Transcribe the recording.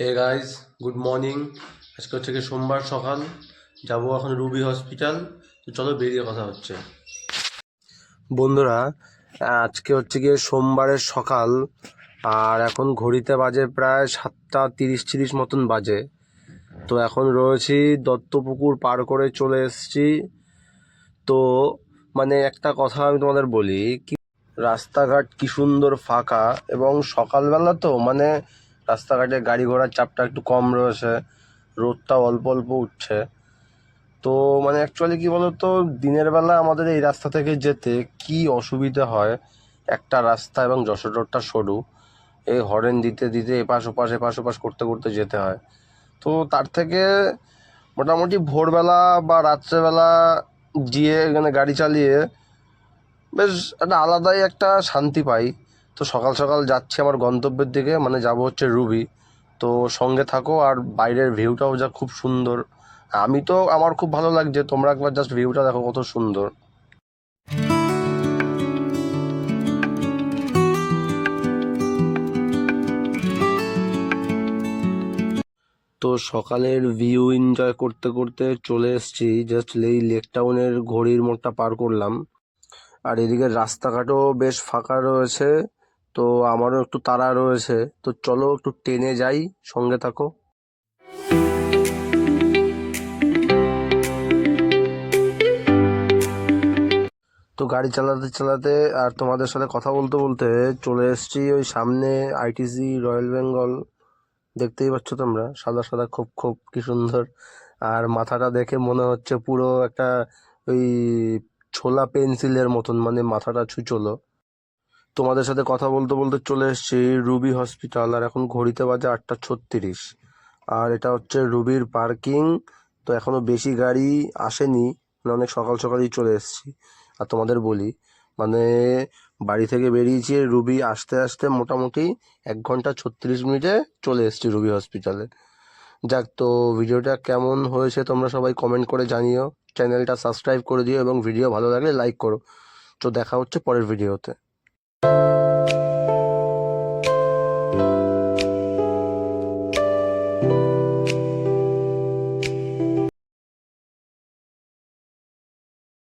Hey guys, good morning. আজকে হচ্ছে কি সোমবার সকাল, যাবো এখন রুবি হসপিটাল। তো চলো বেরিয়ে কথা হচ্ছে। বন্ধুরা, আজকে হচ্ছে গিয়ে সোমবারের সকাল, আর এখন ঘড়িতে বাজে প্রায় 7:30 মতন বাজে। তো এখন রয়েছি দত্তপুকুর পার করে চলে এসেছি। তো একটা কথা আমি তোমাদের বলি কি, রাস্তাঘাট কি সুন্দর ফাঁকা, এবং সকালবেলা তো রাস্তাঘাটে গাড়ি ঘোড়ার চাপটা একটু কম রয়েছে, রোদটা অল্প অল্প উঠছে। তো অ্যাকচুয়ালি কি বলতো, দিনের বেলা আমাদের এই রাস্তা থেকে যেতে কি অসুবিধে হয়। একটা রাস্তা এবং যশোর রোডটা সরু, এই হরেন দিতে দিতে এপাশ ওপাশ করতে করতে যেতে হয়। তো তার থেকে মোটামুটি ভোরবেলা বা রাত্রেবেলা গিয়ে এখানে গাড়ি চালিয়ে বেশ একটা আলাদাই একটা শান্তি পাই। তো সকাল সকাল যাচ্ছি আমার গন্তব্যের দিকে, যাব হচ্ছে রুবি। তো সঙ্গে থাকো, আর বাইরের ভিউটাও যা খুব সুন্দর। আমার খুব ভালো লাগছে, তোমরা একবার জাস্ট ভিউটা দেখো কত সুন্দর। তো সকালের ভিউ এনজয় করতে করতে চলে এসেছি জাস্ট এই লেক টাউনের ঘড়ির মোড়টা পার করলাম। আর এদিকে রাস্তাঘাটও বেশ ফাঁকা রয়েছে। তো আমারও একটু তাড়া রয়েছে, তো চলো একটু ট্রেনে যাই, সঙ্গে থাকো। তো গাড়ি চালাতে চালাতে আর তোমাদের সাথে কথা বলতে বলতে চলে এসেছি ওই সামনে আইটিসি রয়্যাল বেঙ্গল। দেখতেই পাচ্ছ তোমরা, সাদা সাদা খোপ খোপ কি সুন্দর। আর মাথাটা দেখে মনে হচ্ছে পুরো একটা ওই ছোলা পেন্সিলের মতন, মাথাটা ছুচলো। তোমাদের সাথে কথা বলতে বলতে চলে এসেছি রুবি হসপিটাল, আর এখন ঘড়িতে বাজে 8:36। আর এটা হচ্ছে রুবির পার্কিং। তো এখনো বেশি গাড়ি আসেনি, অনেক সকাল সকালই চলে এসেছি। আর তোমাদের বলি, মানে বাড়ি থেকে বেরিয়েছি রুবি আসতে আসতে মোটামুটি 1 ঘন্টা 36 মিনিটে চলে এসেছি রুবি হসপিটালে। যাক, তো ভিডিওটা কেমন হয়েছে তোমরা সবাই কমেন্ট করে জানিও। চ্যানেলটা সাবস্ক্রাইব করে দিও এবং ভিডিও ভালো লাগলে লাইক করো। তো দেখা হচ্ছে পরের ভিডিওতে।